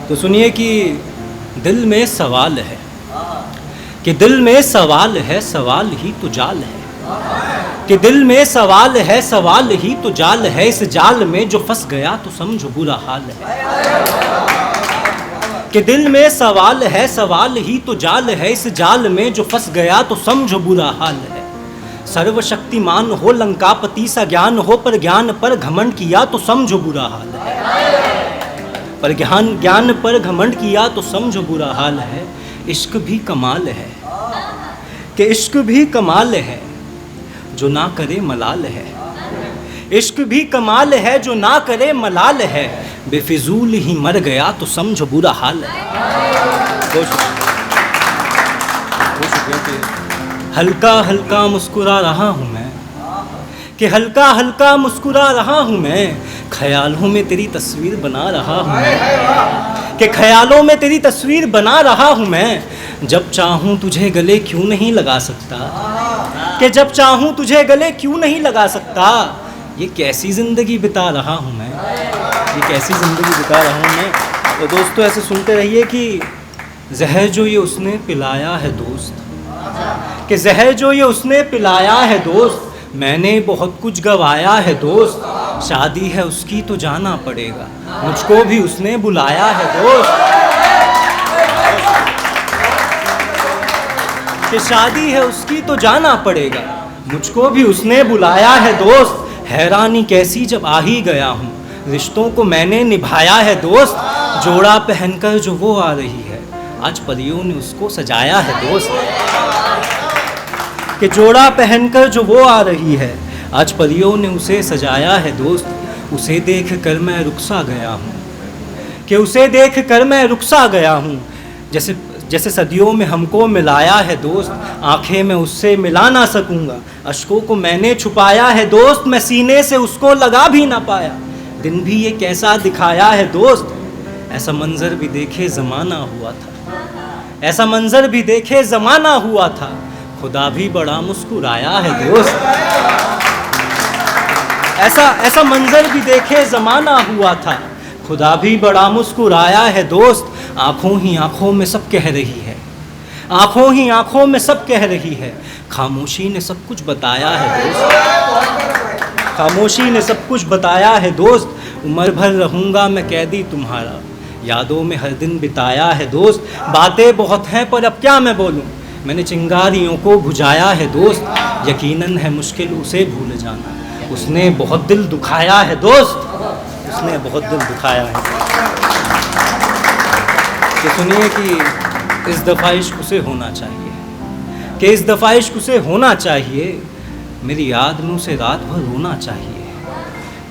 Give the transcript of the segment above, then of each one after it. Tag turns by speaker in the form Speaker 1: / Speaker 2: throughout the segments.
Speaker 1: तो सुनिए कि दिल में सवाल है, कि दिल में सवाल है, सवाल ही तो जाल है, कि दिल में सवाल है, सवाल ही तो जाल है, इस जाल में जो फंस गया तो समझो बुरा हाल है। कि दिल में सवाल है, सवाल ही तो जाल है, इस जाल में जो फंस गया तो समझो बुरा हाल है। सर्वशक्तिमान हो, लंकापति सा ज्ञान हो, पर ज्ञान पर घमंड किया तो समझो बुरा हाल है। पर ज्ञान पर घमंड किया तो समझो बुरा हाल है। इश्क भी कमाल है, कि इश्क भी कमाल है जो ना करे मलाल है। इश्क भी कमाल है जो ना करे मलाल है, बेफिजूल ही मर गया तो समझो बुरा हाल है। हल्का हल्का मुस्कुरा रहा हूँ मैं, कि हल्का हल्का मुस्कुरा रहा हूँ मैं, ख्यालों में तेरी तस्वीर बना रहा हूँ मैं, कि ख्यालों में तेरी तस्वीर बना रहा हूँ मैं। जब चाहूँ तुझे गले क्यों नहीं लगा सकता, कि जब चाहूँ तुझे गले क्यों नहीं लगा सकता। ये कैसी ज़िंदगी बिता रहा हूँ मैं, ये कैसी ज़िंदगी बिता रहा हूँ मैं। तो दोस्तों ऐसे सुनते रहिए कि जहर जो ये उसने पिलाया है दोस्त, कि जहर जो ये उसने पिलाया है दोस्त, मैंने बहुत कुछ गवाया है दोस्त। शादी है उसकी तो जाना पड़ेगा, मुझको भी उसने बुलाया है दोस्त। कि शादी है उसकी तो जाना पड़ेगा, मुझको भी उसने बुलाया है दोस्त। हैरानी कैसी जब आ ही गया हूँ, रिश्तों को मैंने निभाया है दोस्त। जोड़ा पहनकर जो वो आ रही है, आज परियों ने उसको सजाया है दोस्त। कि जोड़ा पहनकर जो वो आ रही है, आज परियों ने उसे सजाया है दोस्त। उसे देख कर मैं रुखसा गया हूँ, कि उसे देख कर मैं रुखसा गया हूँ, जैसे जैसे सदियों में हमको मिलाया है दोस्त। आंखें में उससे मिला ना सकूँगा, अश्कों को मैंने छुपाया है दोस्त। मैं सीने से उसको लगा भी ना पाया, दिन भी ये कैसा दिखाया है दोस्त। ऐसा मंजर भी देखे ज़माना हुआ था, ऐसा मंजर भी देखे ज़माना हुआ था, खुदा भी बड़ा मुस्कुराया है दोस्त। ऐसा मंजर भी देखे ज़माना हुआ था, खुदा भी बड़ा मुस्कुराया है दोस्त। आँखों ही आँखों में सब कह रही है, आँखों ही आँखों में सब कह रही है, खामोशी ने सब कुछ बताया है दोस्त। खामोशी ने सब कुछ बताया है दोस्त। उम्र भर रहूँगा मैं कैदी तुम्हारा, यादों में हर दिन बिताया है दोस्त। बातें बहुत हैं पर अब क्या मैं बोलूँ, मैंने चिंगारियों को बुझाया है दोस्त। यकीनन है मुश्किल उसे भूल जाना, उसने बहुत दिल दुखाया है दोस्त, उसने बहुत दिल दुखाया है। तो सुनिए कि इस दफ़ा इश्क उसे होना चाहिए, कि इस दफ़ा इश्क उसे होना चाहिए। मेरी याद में उसे रात भर रोना चाहिए,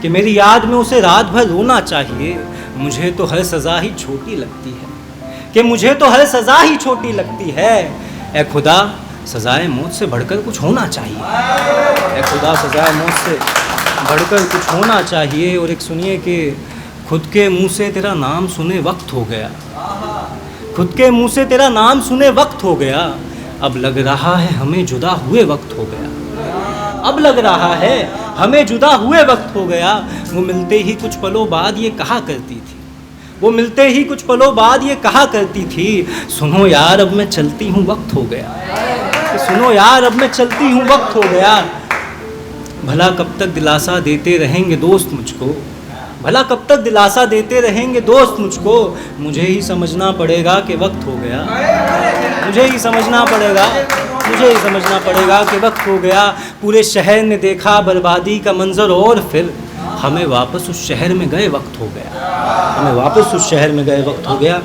Speaker 1: कि मेरी याद में उसे रात भर रोना चाहिए। मुझे तो हर सज़ा ही छोटी लगती है, कि मुझे तो हर सज़ा ही छोटी लगती है। ए खुदा सज़ाए मौत से बढ़कर कुछ होना चाहिए, ए खुदा सज़ाए मौत से बढ़कर कुछ होना चाहिए। और एक सुनिए कि खुद के मुंह से तेरा नाम सुने वक्त हो गया, खुद के मुंह से तेरा नाम सुने वक्त हो गया। अब लग रहा है हमें जुदा हुए वक्त हो गया, अब लग रहा है हमें जुदा हुए वक्त हो गया। वो मिलते ही कुछ पलों बाद ये कहा करती थी, वो मिलते ही कुछ पलों बाद ये कहा करती थी, सुनो यार अब मैं चलती हूँ वक्त हो गया, सुनो यार अब मैं चलती हूँ वक्त हो गया। भला कब तक दिलासा देते रहेंगे दोस्त मुझको, भला कब तक दिलासा देते रहेंगे दोस्त मुझको। मुझे ही समझना पड़ेगा कि वक्त हो गया, मुझे ही समझना पड़ेगा, मुझे ही समझना पड़ेगा कि वक्त हो गया। पूरे शहर ने देखा बर्बादी का मंजर और फिर हमें वापस उस शहर में गए वक्त हो गया, हमें वापस उस शहर में गए वक्त हो गया,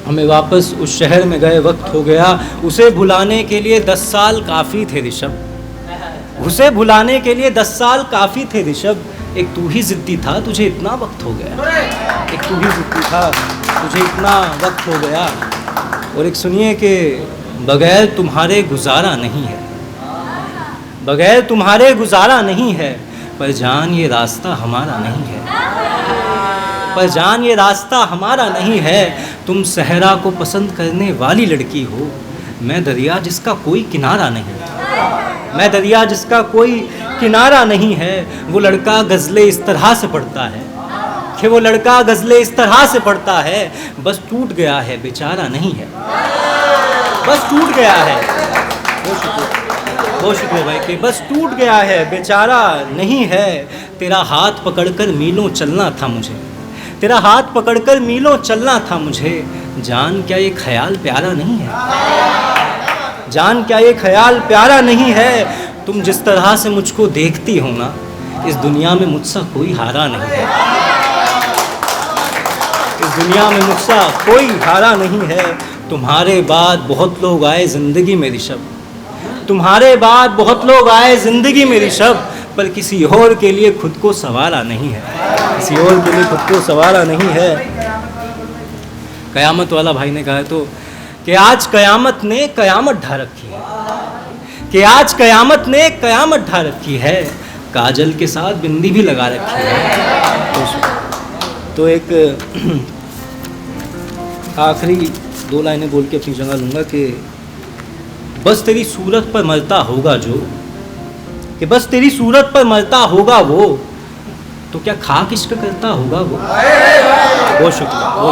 Speaker 1: हमें वापस उस शहर में गए वक्त हो गया। उसे भुलाने के लिए 10 साल काफ़ी थे ऋषभ, उसे भुलाने के लिए 10 साल काफ़ी थे ऋषभ। एक तू ही ज़िद्दी था तुझे इतना वक्त हो गया, एक तू ही ज़िद्दी था तुझे इतना वक्त हो गया। और एक सुनिए कि बगैर तुम्हारे गुजारा नहीं है, बगैर तुम्हारे गुजारा नहीं है, पर जान ये रास्ता हमारा नहीं है, पर जान ये रास्ता हमारा नहीं है। तुम सहरा को पसंद करने वाली लड़की हो, मैं दरिया जिसका कोई किनारा नहीं, मैं दरिया जिसका कोई किनारा नहीं है। वो लड़का गज़लें इस तरह से पढ़ता है कि वो लड़का गज़लें इस तरह से पढ़ता है, बस टूट गया है बेचारा नहीं है, बस टूट गया है। बहुत शुक्रिया भाई कि बस टूट गया है बेचारा नहीं है। तेरा हाथ पकड़कर मीलों चलना था मुझे, तेरा हाथ पकड़कर मीलों चलना था मुझे। जान क्या ये ख्याल प्यारा नहीं है, जान क्या ये ख्याल प्यारा नहीं है। तुम जिस तरह से मुझको देखती हो ना, इस दुनिया में मुझसा कोई हारा नहीं है, इस दुनिया में मुझसा कोई हारा नहीं है। तुम्हारे बाद बहुत लोग आए ज़िंदगी में ऋषभ, तुम्हारे बाद बहुत लोग आए ज़िंदगी में ऋषभ, पर किसी और के लिए खुद को संवारा नहीं है, किसी और के लिए खुद को संवारा नहीं है। कयामत वाला भाई ने कहा है तो कि आज कयामत ने कयामत ढा रखी है, कि आज कयामत ने कयामत ढा रखी है, काजल के साथ बिंदी भी लगा रखी है। तो एक आखिरी 2 लाइनें बोल के अपनी जगह लूँगा कि बस तेरी सूरत पर मरता होगा जो, कि बस तेरी सूरत पर मरता होगा वो, तो क्या खाक इश्क करता होगा वो। बहुत शुक्रिया, बहुत